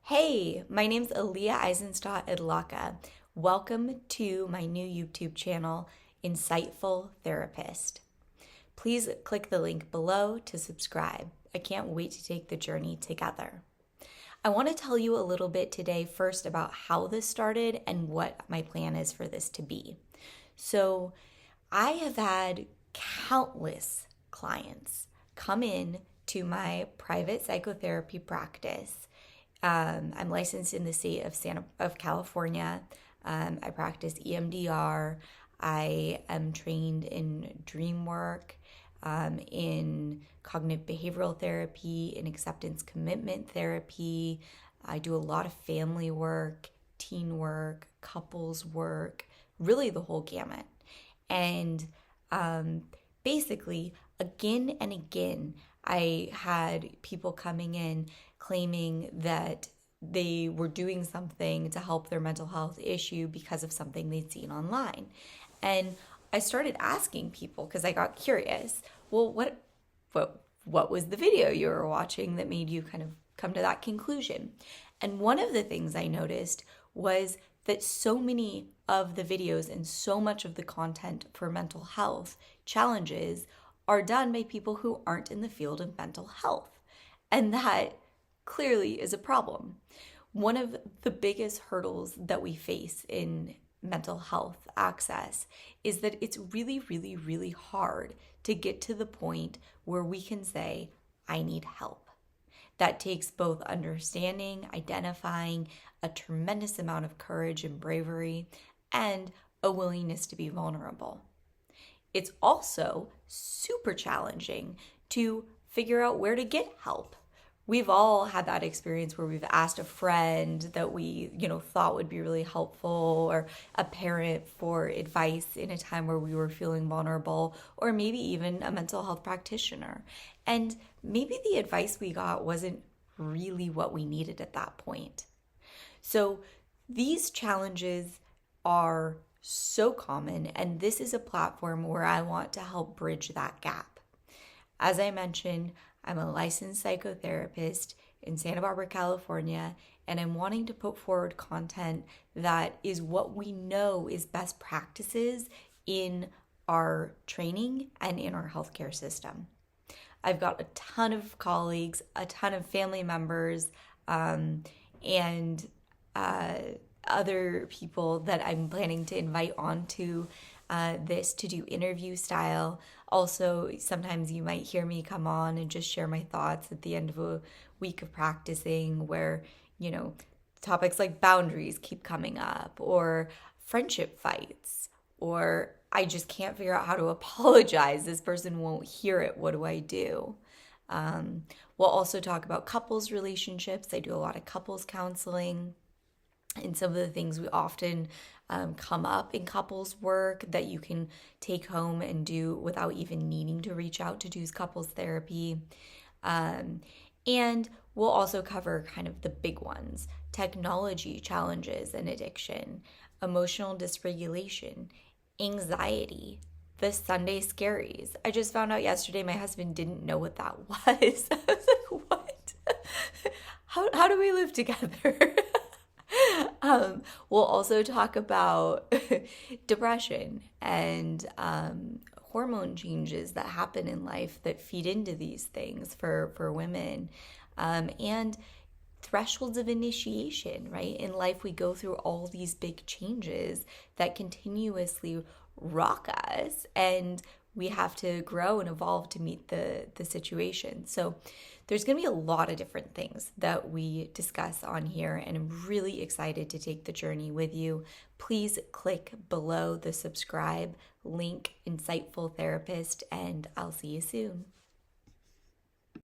Hey, my name's Alia Eisenstadt-Idlaka. Welcome to my new YouTube channel, Insightful Therapist. Please click the link below to subscribe. I can't wait to take the journey together. I want to tell you a little bit today first about how this started and what my plan is for this to be. So, I have had countless clients come in to my private psychotherapy practice. I'm licensed in the state of California. I practice EMDR. I am trained in dream work, in cognitive behavioral therapy, in acceptance commitment therapy. I do a lot of family work, teen work, couples work, really the whole gamut. And basically, again and again, I had people coming in claiming that they were doing something to help their mental health issue because of something they'd seen online. And I started asking people because I got curious, well, what was the video you were watching that made you kind of come to that conclusion? And one of the things I noticed was that so many of the videos and so much of the content for mental health challenges are done by people who aren't in the field of mental health. And that clearly is a problem. One of the biggest hurdles that we face in mental health access is that it's really, really, really hard to get to the point where we can say, I need help. That takes both understanding, identifying, a tremendous amount of courage and bravery, and a willingness to be vulnerable. It's also super challenging to figure out where to get help. We've all had that experience where we've asked a friend that we, thought would be really helpful, or a parent for advice in a time where we were feeling vulnerable, or maybe even a mental health practitioner. And maybe the advice we got wasn't really what we needed at that point. So these challenges are so common, and this is a platform where I want to help bridge that gap. As I mentioned, I'm a licensed psychotherapist in Santa Barbara, California, and I'm wanting to put forward content that is what we know is best practices in our training and in our healthcare system. I've got a ton of colleagues, a ton of family members, and other people that I'm planning to invite onto this to do interview style. Also, sometimes you might hear me come on and just share my thoughts at the end of a week of practicing where, topics like boundaries keep coming up, or friendship fights, or I just can't figure out how to apologize. This person won't hear it. What do I do? We'll also talk about couples relationships. I do a lot of couples counseling. And some of the things we often come up in couples work that you can take home and do without even needing to reach out to do couples therapy. And we'll also cover kind of the big ones: technology challenges and addiction, emotional dysregulation, anxiety, the Sunday scaries. I just found out yesterday my husband didn't know what that was. I was like, what? How do we live together? We'll also talk about depression and hormone changes that happen in life that feed into these things for women, and thresholds of initiation, right? In life, we go through all these big changes that continuously rock us, and we have to grow and evolve to meet the situation. So there's going to be a lot of different things that we discuss on here, and I'm really excited to take the journey with you. Please click below the subscribe link, Insightful Therapist, and I'll see you soon.